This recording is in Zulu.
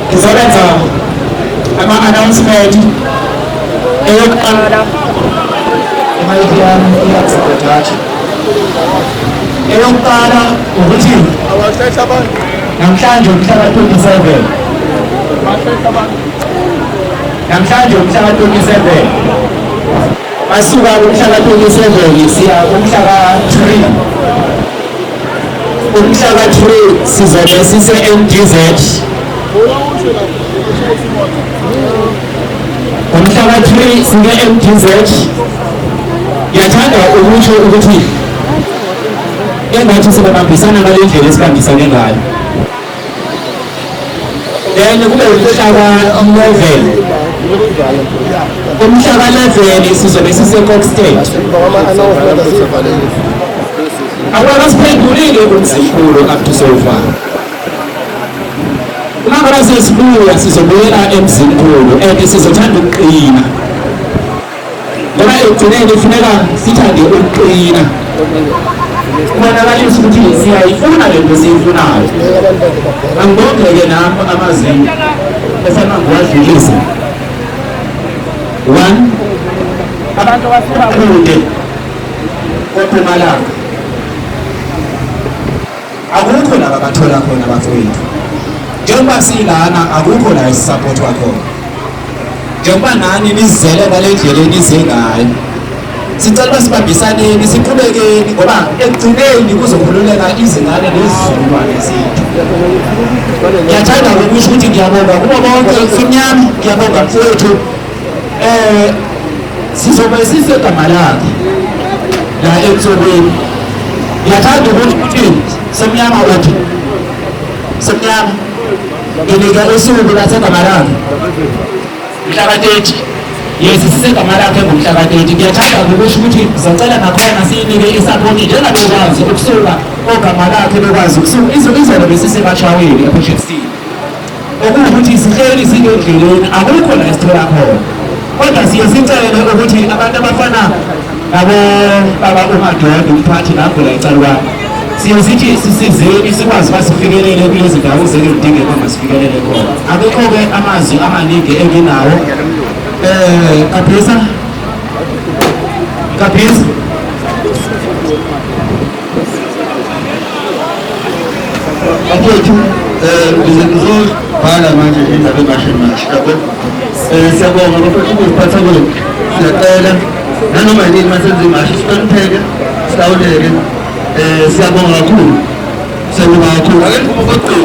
Ngizolenza ama-announcement eyokuqala eyokuqala ukuthi namhlanje umhlaka 27 namhlanje umhlaka 27 masuka umhlaka 27 siya umhlaka 3 umhlaka 3 sizobe sise-MDZ umhlaka 3 sike-MDZ ngiyathanda ukusho ukuthi engathi sibambisana ngale ndlela esibambisane ngayo then kube umhlaka 11 umhlaka 11 sizobe sise-Kokstad akwakasiphendulile kumzinkulu up to so far uma ngabe sesibuya sizobuyela emzinkulu and sizothanda ukuqina ngoba ekugcineni kufuneka sithande ukuqina kubonakalisa ukuthi siyayifuna le nto siyifunayo angibonge-ke nami amazinga efana ngiwadlulise 1 abantu abasuka kude koMpumalanga akukho laba bathola khona bafowethu njengoba silana akukho la esisapotwa khona njengoba nani nizele ngale ndlela enize ngayo sicela uba sibambisaneni siqhubekeni ngoba ekugcineni kuzokhululeka izingane nezizukulwane zethu ngiyathanda ukusho ukuthi ngiyabonga kubo bonke Mfumnyama ngiyabonga mfowethu sizobe sisegama lakhe la emsobeni ngiyathanda ukuthi Semnyama uthi Semnyama nginika usuku lasegama lakhe mhlaka 30 yes sisegama lakhe ngomhlaka 30 ngiyathanda ukusho ukuthi sizocela nakhona siyinike isapoti njengabe ukwazi ukusuka ogama lakhe bekwazi ukusuka izolo besisebashaweli ePortshepstone okuwukuthi sihleli singendleleni akukho la esithola khona kodwa siyasicela ukuthi abantu abafana nabo baba uMadoda umphathi lapho la ecalukwana siyosithi sisizeni sikwazi basifikelele kulezi ndawo zekudingeka masifikelele khona akekho-ke amazwi amaningi enginawo Kaphisa Bafowethu ngizobhala manje indaba emashimashi yabo siyabonga bafowethu ukuziphatha kwenu siyacela nanoma yini masenze imashi sihlonipheke sihlawuleke siyabonga kakhulu ake ngumfowethu